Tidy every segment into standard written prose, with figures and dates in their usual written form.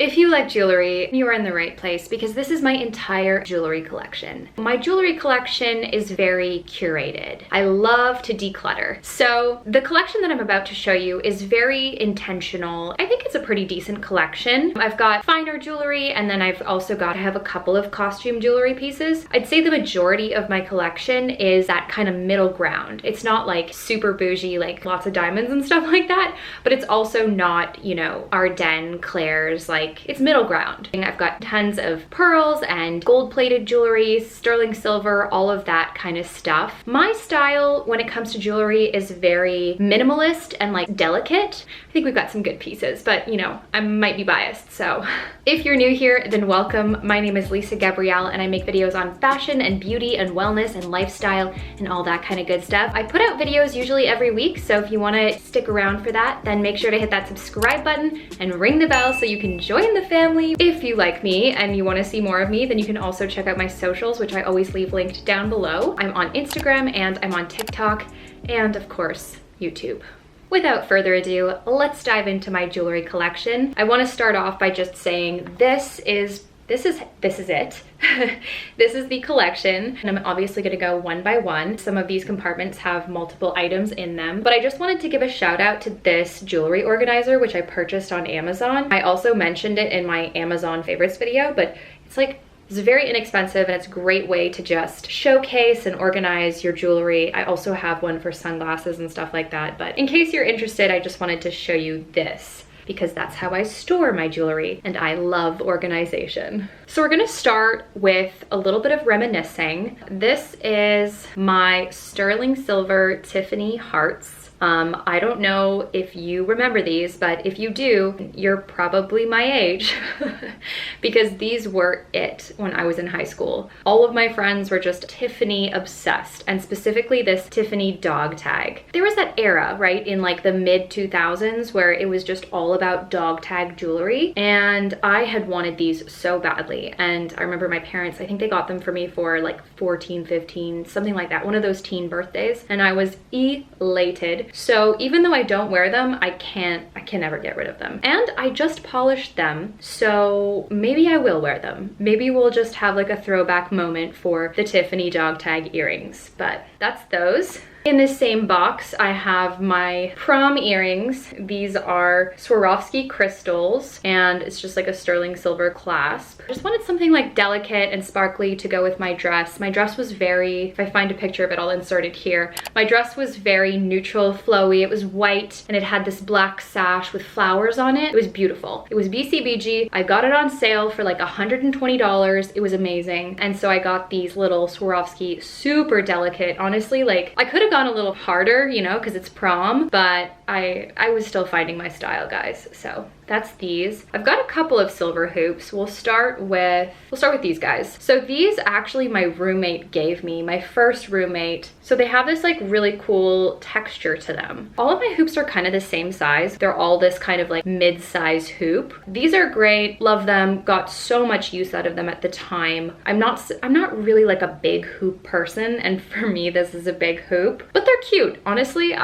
If you like jewelry, you are in the right place because this is my entire jewelry collection. My jewelry collection is very curated. I love to declutter. So the collection that I'm about to show you is very intentional. I think it's a pretty decent collection. I've got finer jewelry, and then I've also got, I have a couple of costume jewelry pieces. I'd say the majority of my collection is that kind of middle ground. It's not like super bougie, like lots of diamonds and stuff like that, but it's also not, you know, Ardennes, Claire's, like it's middle ground. I've got tons of pearls and gold-plated jewelry, sterling silver, all of that kind of stuff. My style when it comes to jewelry is very minimalist and like delicate. I think we've got some good pieces, but you know, I might be biased, so. If you're new here, then welcome. My name is Lisa Gabrielle and I make videos on fashion and beauty and wellness and lifestyle and all that kind of good stuff. I put out videos usually every week, so if you want to stick around for that, then make sure to hit that subscribe button and ring the bell so you can join the family. If you like me and you want to see more of me, then you can also check out my socials, which I always leave linked down below. I'm on Instagram and I'm on TikTok and of course, YouTube. Without further ado, let's dive into my jewelry collection. I want to start off by just saying this is it. This is the collection, and I'm obviously going to go one by one. Some of these compartments have multiple items in them, but I just wanted to give a shout out to this jewelry organizer, which I purchased on Amazon. I also mentioned it in my Amazon favorites video, but it's very inexpensive and it's a great way to just showcase and organize your jewelry. I also have one for sunglasses and stuff like that, but in case you're interested, I just wanted to show you this because that's how I store my jewelry and I love organization. So we're gonna start with a little bit of reminiscing. This is my sterling silver Tiffany hearts. I don't know if you remember these, but if you do, you're probably my age because these were it when I was in high school. All of my friends were just Tiffany obsessed, and specifically this Tiffany dog tag. There was that era, right, in like the mid 2000s where it was just all about dog tag jewelry, and I had wanted these so badly. And I remember my parents, I think they got them for me for like 14, 15, something like that, one of those teen birthdays, and I was elated. So even though I don't wear them, I can never get rid of them. And I just polished them, so maybe I will wear them. Maybe we'll just have like a throwback moment for the Tiffany dog tag earrings, but that's those. In this same box, I have my prom earrings. These are Swarovski crystals, and it's just like a sterling silver clasp. I just wanted something like delicate and sparkly to go with my dress. My dress was very, if I find a picture of it, I'll insert it here. My dress was very neutral, flowy. It was white, and it had this black sash with flowers on it. It was beautiful. It was BCBG. I got it on sale for like $120. It was amazing. And so I got these little Swarovski, super delicate. Honestly, like I could have gone a little harder, you know, because it's prom, but I was still finding my style, guys. So that's these. I've got a couple of silver hoops. We'll start with these guys. So these actually my roommate gave me, my first roommate. So they have this like really cool texture to them. All of my hoops are kind of the same size. They're all this kind of like mid-size hoop. These are great, love them, got so much use out of them at the time. I'm not really like a big hoop person, and for me this is a big hoop, but they're cute. Honestly,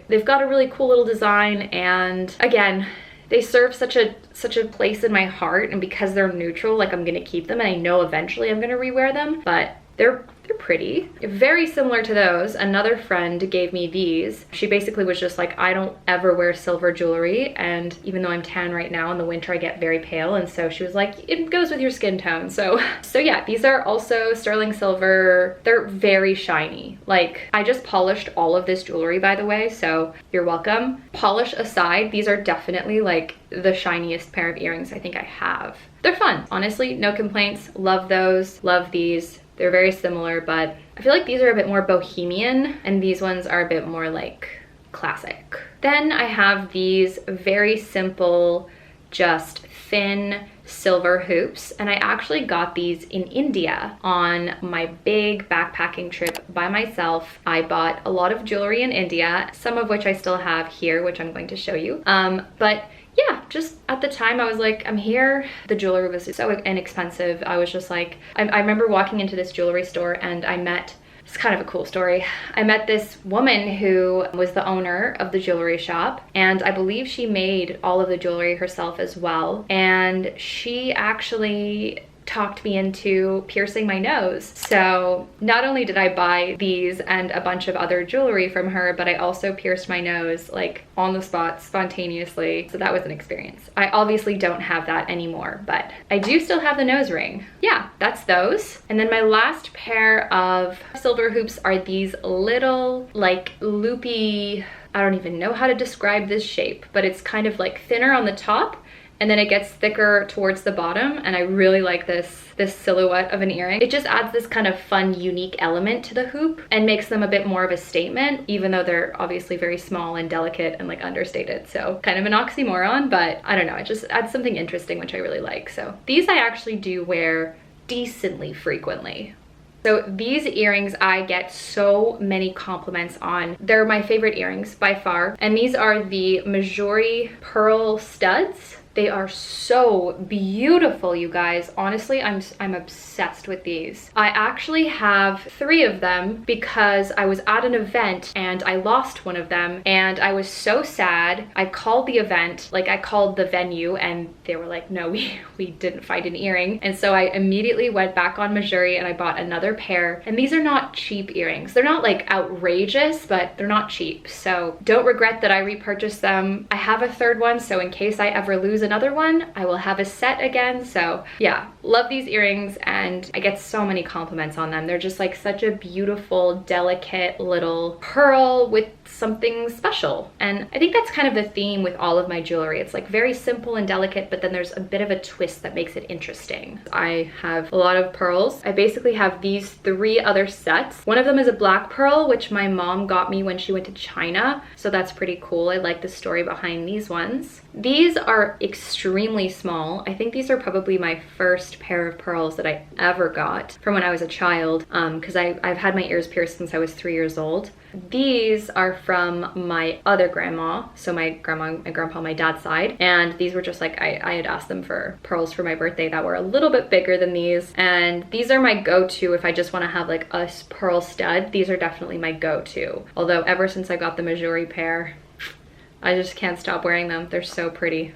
they've got a really cool little design, and again, they serve such a place in my heart, and because they're neutral, like I'm gonna keep them, and I know eventually I'm gonna rewear them, but they're pretty. Very similar to those, another friend gave me these. She basically was just like, I don't ever wear silver jewelry, and even though I'm tan right now, in the winter I get very pale, and so she was like, it goes with your skin tone. So yeah, these are also sterling silver. They're very shiny. Like, I just polished all of this jewelry, by the way, so you're welcome. Polish aside, these are definitely like the shiniest pair of earrings I think I have. They're fun, honestly, no complaints. Love those, love these. They're very similar, but I feel like these are a bit more bohemian and these ones are a bit more like classic. Then I have these very simple, just thin silver hoops, and I actually got these in India on my big backpacking trip by myself. I bought a lot of jewelry in India, some of which I still have here, which I'm going to show you. But yeah, just at the time I was like, I'm here. The jewelry was so inexpensive. I was just like, I remember walking into this jewelry store and I met It's kind of a cool story. I met this woman who was the owner of the jewelry shop, and I believe she made all of the jewelry herself as well. And she actually talked me into piercing my nose. So not only did I buy these and a bunch of other jewelry from her, but I also pierced my nose like on the spot spontaneously. So that was an experience. I obviously don't have that anymore, but I do still have the nose ring. Yeah, that's those. And then my last pair of silver hoops are these little like loopy, I don't even know how to describe this shape, but it's kind of like thinner on the top and then it gets thicker towards the bottom, and I really like this silhouette of an earring. It just adds this kind of fun, unique element to the hoop and makes them a bit more of a statement, even though they're obviously very small and delicate and like understated. So kind of an oxymoron, but I don't know, it just adds something interesting, which I really like. So these I actually do wear decently frequently. So these earrings I get so many compliments on. They're my favorite earrings by far. And these are the Majori pearl studs. They are so beautiful, you guys. Honestly, I'm obsessed with these. I actually have 3 of them because I was at an event and I lost one of them and I was so sad. I called the event, like I called the venue, and they were like, no, we didn't find an earring. And so I immediately went back on Majori and I bought another pair. And these are not cheap earrings. They're not like outrageous, but they're not cheap. So don't regret that I repurchased them. I have a 3rd one, so in case I ever lose another one, I will have a set again. So yeah, love these earrings and I get so many compliments on them. They're just like such a beautiful, delicate little pearl with something special. And I think that's kind of the theme with all of my jewelry. It's like very simple and delicate, but then there's a bit of a twist that makes it interesting. I have a lot of pearls. I basically have these 3 other sets. One of them is a black pearl, which my mom got me when she went to China. So that's pretty cool. I like the story behind these ones. These are extremely small. I think these are probably my first pair of pearls that I ever got from when I was a child, because I've had my ears pierced since I was 3 years old. These are from my other grandma, so my grandma and grandpa on my dad's side, and these were just like, I had asked them for pearls for my birthday that were a little bit bigger than these, and these are my go-to if I just want to have like a pearl stud. These are definitely my go-to, although ever since I got the Majori pair, I just can't stop wearing them. They're so pretty.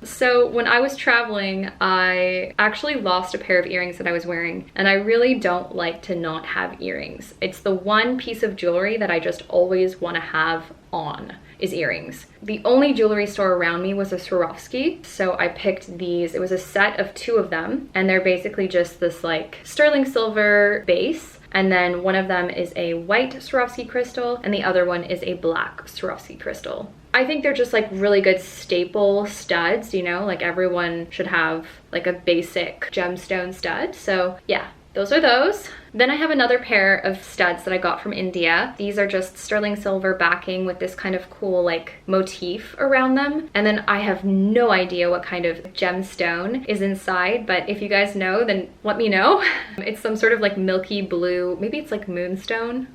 So when I was traveling, I actually lost a pair of earrings that I was wearing, and I really don't like to not have earrings. It's the one piece of jewelry that I just always want to have on is earrings. The only jewelry store around me was a Swarovski, so I picked these. It was a set of 2 of them, and they're basically just this like sterling silver base, and then one of them is a white Swarovski crystal and the other one is a black Swarovski crystal. I think they're just like really good staple studs, you know, like everyone should have like a basic gemstone stud. So yeah, those are those. Then I have another pair of studs that I got from India. These are just sterling silver backing with this kind of cool like motif around them. And then I have no idea what kind of gemstone is inside, but if you guys know, then let me know. It's some sort of like milky blue, maybe it's like moonstone.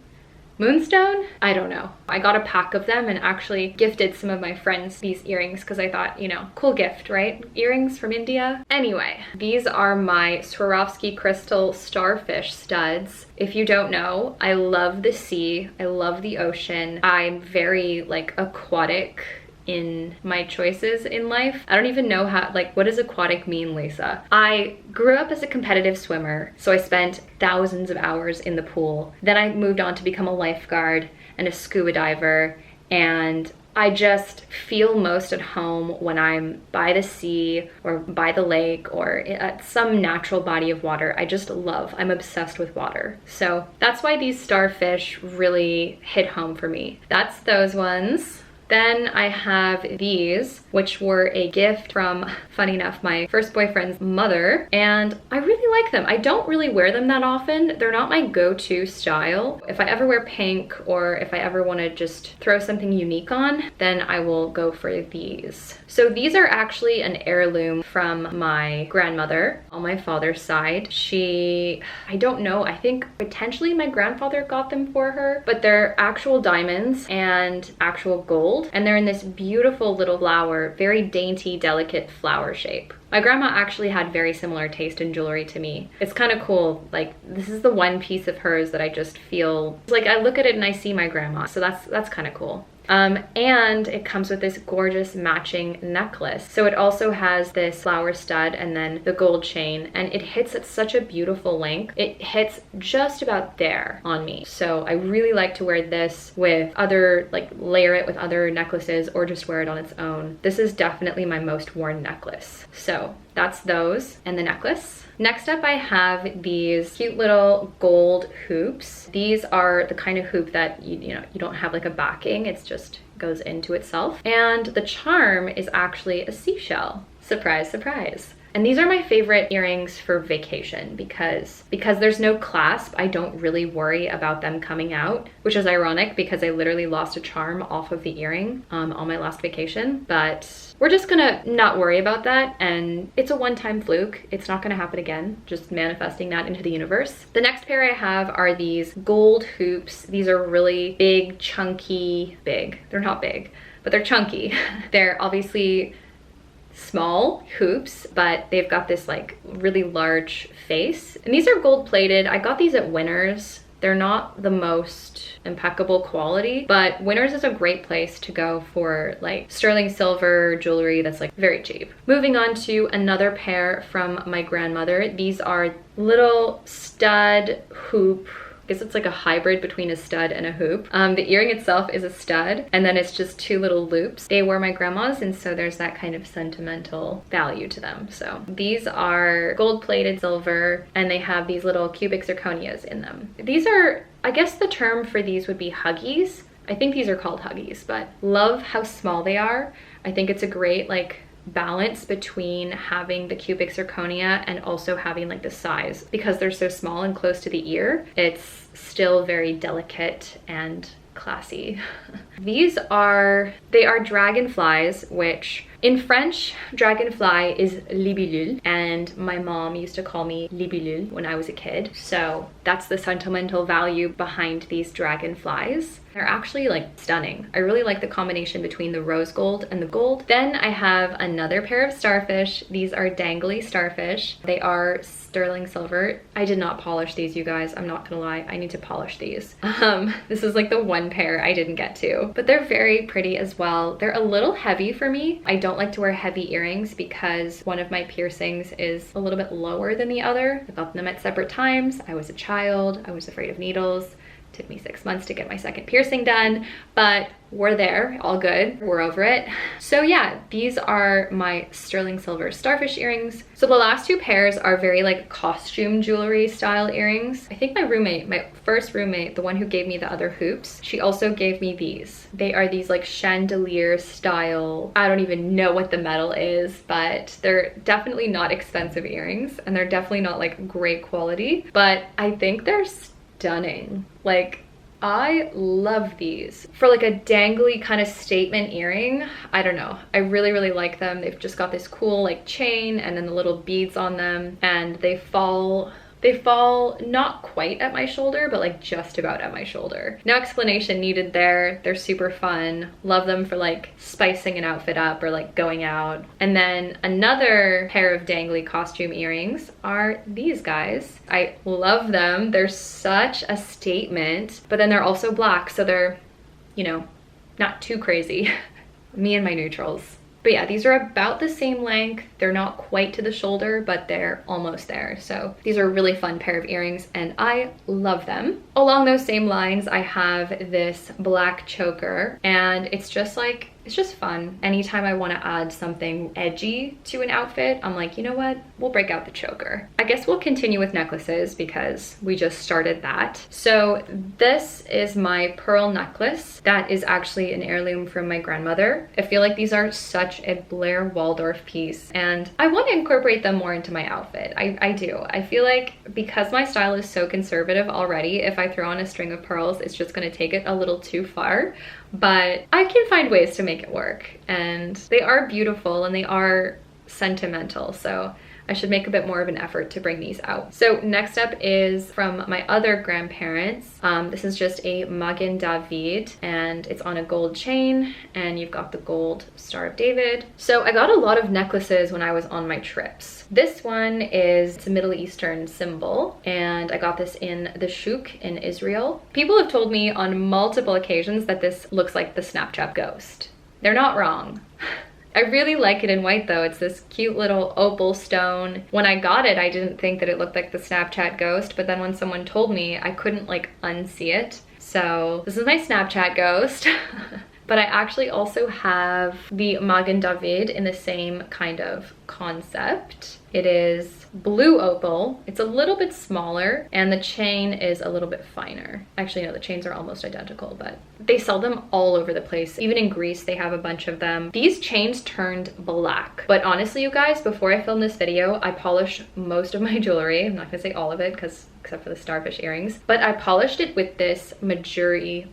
Moonstone? I don't know. I got a pack of them and actually gifted some of my friends these earrings because I thought, you know, cool gift, right? Earrings from India. Anyway, these are my Swarovski crystal starfish studs. If you don't know, I love the sea. I love the ocean. I'm very like aquatic in my choices in life. I don't even know how, like, what does aquatic mean, Lisa? I grew up as a competitive swimmer, so I spent thousands of hours in the pool. Then I moved on to become a lifeguard and a scuba diver, and I just feel most at home when I'm by the sea or by the lake or at some natural body of water. I'm obsessed with water. So that's why these starfish really hit home for me. That's those ones. Then I have these, which were a gift from, funny enough, my first boyfriend's mother, and I really like them. I don't really wear them that often. They're not my go-to style. If I ever wear pink or if I ever want to just throw something unique on, then I will go for these. So these are actually an heirloom from my grandmother on my father's side. I don't know, I think potentially my grandfather got them for her, but they're actual diamonds and actual gold. gold, and they're in this beautiful little flower, very dainty, delicate flower shape. My grandma actually had very similar taste in jewelry to me. It's kind of cool. Like, this is the one piece of hers that I just feel like I look at it and I see my grandma. So that's kind of cool. And it comes with this gorgeous matching necklace. So it also has this flower stud and then the gold chain, and it hits at such a beautiful length. It hits just about there on me. So I really like to wear this with other, like layer it with other necklaces or just wear it on its own. This is definitely my most worn necklace. So that's those and the necklace. Next up, I have these cute little gold hoops. These are the kind of hoop that you don't have like a backing, it's just goes into itself. And the charm is actually a seashell. Surprise, surprise. And these are my favorite earrings for vacation because there's no clasp, I don't really worry about them coming out, which is ironic because I literally lost a charm off of the earring on my last vacation. But we're just gonna not worry about that, and it's a one-time fluke. It's not gonna happen again, just manifesting that into the universe. The next pair I have are these gold hoops. These are really big, chunky, they're not big, but they're chunky. They're obviously small hoops, but they've got this like really large face. And these are gold plated. I got these at Winners. They're not the most impeccable quality, but Winners is a great place to go for like sterling silver jewelry that's like very cheap. Moving on to another pair from my grandmother. These are little stud hoop. I guess it's like a hybrid between a stud and a hoop. The earring itself is a stud, and then it's just two little loops. They were my grandma's, and so there's that kind of sentimental value to them. So these are gold-plated silver, and they have these little cubic zirconias in them. These are, I guess the term for these would be huggies. I think these are called huggies, but love how small they are. I think it's a great like balance between having the cubic zirconia and also having like the size. Because they're so small and close to the ear, it's still very delicate and classy. They are dragonflies, which in French, dragonfly is libellule, and my mom used to call me libellule when I was a kid. So that's the sentimental value behind these dragonflies. They're actually like stunning. I really like the combination between the rose gold and the gold. Then I have another pair of starfish. These are dangly starfish. They are sterling silver. I did not polish these, you guys. I'm not gonna lie, I need to polish these. This is like the one pair I didn't get to, but they're very pretty as well. They're a little heavy for me. I don't like to wear heavy earrings because one of my piercings is a little bit lower than the other. I got them at separate times. I was a child, I was afraid of needles. Took me 6 months to get my second piercing done, but we're there, all good, we're over it. So yeah, these are my sterling silver starfish earrings. So the last two pairs are very like costume jewelry style earrings. I think my first roommate, the one who gave me the other hoops, she also gave me these. They are these like chandelier style, I don't even know what the metal is, but they're definitely not expensive earrings, and they're definitely not like great quality, but I think they're stunning. Like, I love these. For like a dangly kind of statement earring, I don't know. I really, really like them. They've just got this cool like chain and then the little beads on them, and they fall not quite at my shoulder, but like just about at my shoulder. No explanation needed there. They're super fun. Love them for like spicing an outfit up or like going out. And then another pair of dangly costume earrings are these guys. I love them. They're such a statement, but then they're also black, so they're, you know, not too crazy. Me and my neutrals. But yeah, these are about the same length. They're not quite to the shoulder, but they're almost there. So these are a really fun pair of earrings and I love them. Along those same lines, I have this black choker, and it's just like, it's just fun. Anytime I want to add something edgy to an outfit, I'm like, you know what? We'll break out the choker. I guess we'll continue with necklaces because we just started that. So this is my pearl necklace. That is actually an heirloom from my grandmother. I feel like these are such a Blair Waldorf piece, and I want to incorporate them more into my outfit. I do. I feel like because my style is so conservative already, if I throw on a string of pearls, it's just going to take it a little too far. But I can find ways to make it work, and they are beautiful and they are sentimental, so I should make a bit more of an effort to bring these out. So next up is from my other grandparents. This is just a Magen David, and it's on a gold chain, and you've got the gold Star of David. So I got a lot of necklaces when I was on my trips. This one it's a Middle Eastern symbol, and I got this in the Shuk in Israel. People have told me on multiple occasions that this looks like the Snapchat ghost. They're not wrong. I really like it in white though. It's this cute little opal stone. When I got it, I didn't think that it looked like the Snapchat ghost, but then when someone told me, I couldn't like unsee it. So this is my Snapchat ghost. But I actually also have the Magen David in the same kind of concept. It is blue opal. It's a little bit smaller, and the chain is a little bit finer. Actually, no, the chains are almost identical, but they sell them all over the place. Even in Greece, they have a bunch of them. These chains turned black. But honestly, you guys, before I filmed this video, I polished most of my jewelry. I'm not gonna say all of it, because except for the starfish earrings, but I polished it with this Majuri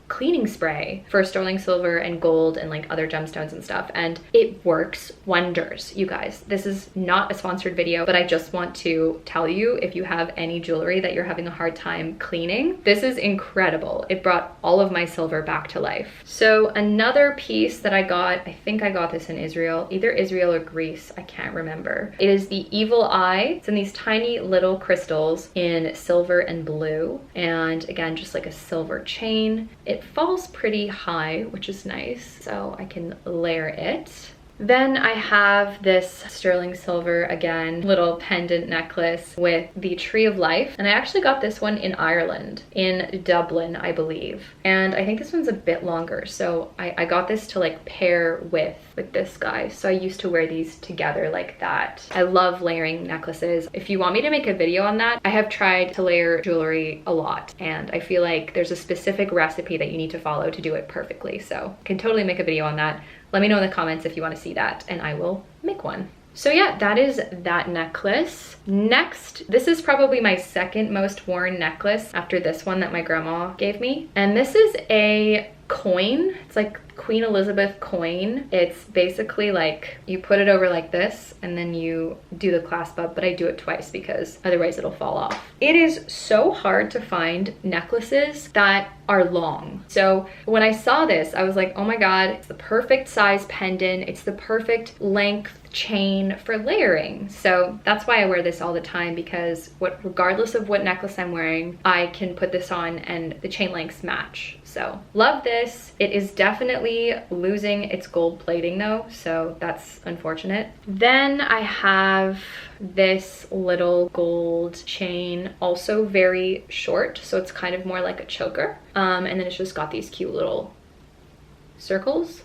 cleaning spray for sterling silver and gold and like other gemstones and stuff, and it works wonders. You guys, this is not a sponsored video, but I just want to tell you, if you have any jewelry that you're having a hard time cleaning, this is incredible. It brought all of my silver back to life. So another piece that I got, I think I got this in Israel, either Israel or Greece, I can't remember. It is the Evil Eye. It's in these tiny little crystals in silver and blue, and again, just like a silver chain. It falls pretty high, which is nice, so I can layer it. Then I have this sterling silver, again, little pendant necklace with the Tree of Life. And I actually got this one in Ireland, in Dublin, I believe. And I think this one's a bit longer. So I got this to like pair with this guy. So I used to wear these together like that. I love layering necklaces. If you want me to make a video on that, I have tried to layer jewelry a lot. And I feel like there's a specific recipe that you need to follow to do it perfectly. So I can totally make a video on that. Let me know in the comments if you want to see that, and I will make one. So yeah, that is that necklace. Next, this is probably my second most worn necklace after this one that my grandma gave me. And this is a coin. It's like Queen Elizabeth coin. It's basically like you put it over like this and then you do the clasp up, but I do it twice because otherwise it'll fall off. It is so hard to find necklaces that are long. So when I saw this, I was like, oh my God, it's the perfect size pendant. It's the perfect length chain for layering. So that's why I wear this all the time, because regardless of what necklace I'm wearing, I can put this on and the chain lengths match. So love this. It is definitely losing its gold plating though, so that's unfortunate. Then I have this little gold chain, also very short, so it's kind of more like a choker. And then it's just got these cute little circles.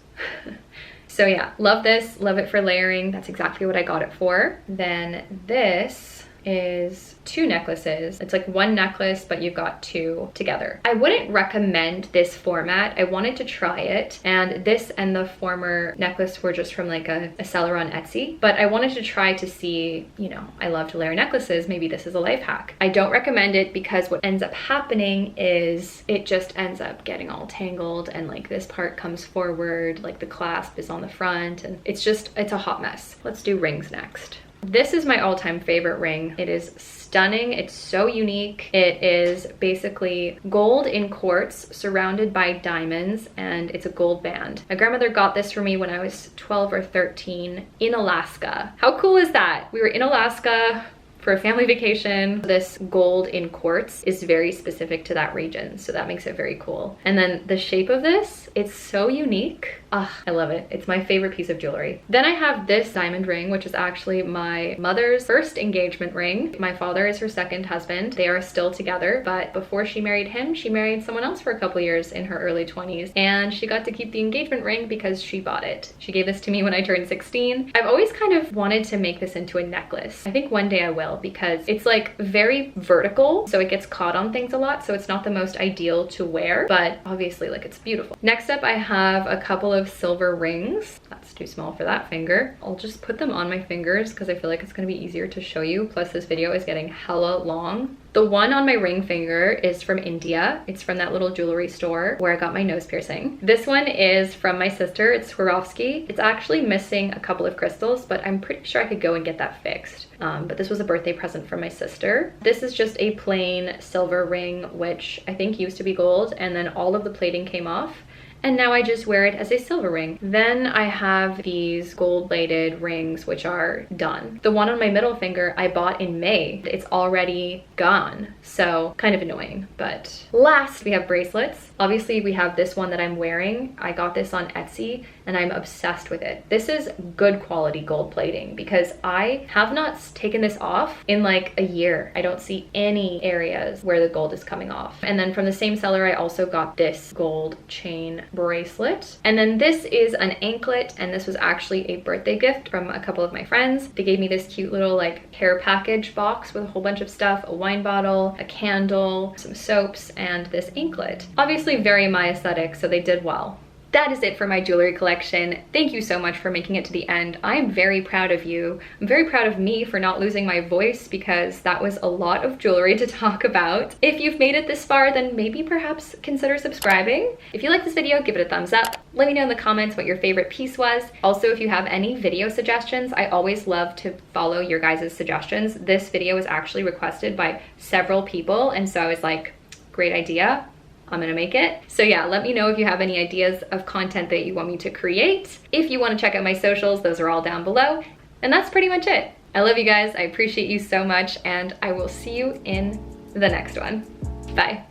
So yeah, love this, love it for layering. That's exactly what I got it for. Then this is two necklaces. It's like one necklace, but you've got two together. I wouldn't recommend this format. I wanted to try it, and this and the former necklace were just from like a seller on Etsy, but I wanted to try to see, you know, I love to layer necklaces. Maybe this is a life hack. I don't recommend it because what ends up happening is it just ends up getting all tangled, and like this part comes forward, like the clasp is on the front, and it's a hot mess. Let's do rings next. This is my all-time favorite ring. It is stunning. It's so unique. It is basically gold in quartz surrounded by diamonds, and it's a gold band. My grandmother got this for me when I was 12 or 13 in Alaska. How cool is that? We were in Alaska for a family vacation. This gold in quartz is very specific to that region, so that makes it very cool. And then the shape of this, it's so unique. I love it. It's my favorite piece of jewelry. Then I have this diamond ring, which is actually my mother's first engagement ring. My father is her second husband. They are still together, but before she married him, she married someone else for a couple years in her early 20s, and she got to keep the engagement ring because she bought it. She gave this to me when I turned 16. I've always kind of wanted to make this into a necklace. I think one day I will, because it's like very vertical, so it gets caught on things a lot, so it's not the most ideal to wear, but obviously like it's beautiful. Next up, I have a couple of silver rings. That's too small for that finger. I'll just put them on my fingers because I feel like it's going to be easier to show you. Plus this video is getting hella long. The one on my ring finger is from India. It's from that little jewelry store where I got my nose piercing. This one is from my sister. It's Swarovski. It's actually missing a couple of crystals, but I'm pretty sure I could go and get that fixed. But this was a birthday present from my sister. This is just a plain silver ring, which I think used to be gold, and then all of the plating came off. And now I just wear it as a silver ring. Then I have these gold-plated rings, which are done. The one on my middle finger I bought in May. It's already gone, so kind of annoying. But last, we have bracelets. Obviously, we have this one that I'm wearing. I got this on Etsy, and I'm obsessed with it. This is good quality gold plating because I have not taken this off in like a year. I don't see any areas where the gold is coming off. And then from the same seller, I also got this gold chain bracelet. And then this is an anklet, and this was actually a birthday gift from a couple of my friends. They gave me this cute little like care package box with a whole bunch of stuff, a wine bottle, a candle, some soaps, and this anklet. Obviously very my aesthetic, so they did well. That is it for my jewelry collection. Thank you so much for making it to the end. I am very proud of you. I'm very proud of me for not losing my voice because that was a lot of jewelry to talk about. If you've made it this far, then maybe perhaps consider subscribing. If you like this video, give it a thumbs up. Let me know in the comments what your favorite piece was. Also, if you have any video suggestions, I always love to follow your guys' suggestions. This video was actually requested by several people, and so I was like, great idea. I'm gonna make it. So yeah, let me know if you have any ideas of content that you want me to create. If you wanna check out my socials, those are all down below. And that's pretty much it. I love you guys, I appreciate you so much, and I will see you in the next one. Bye.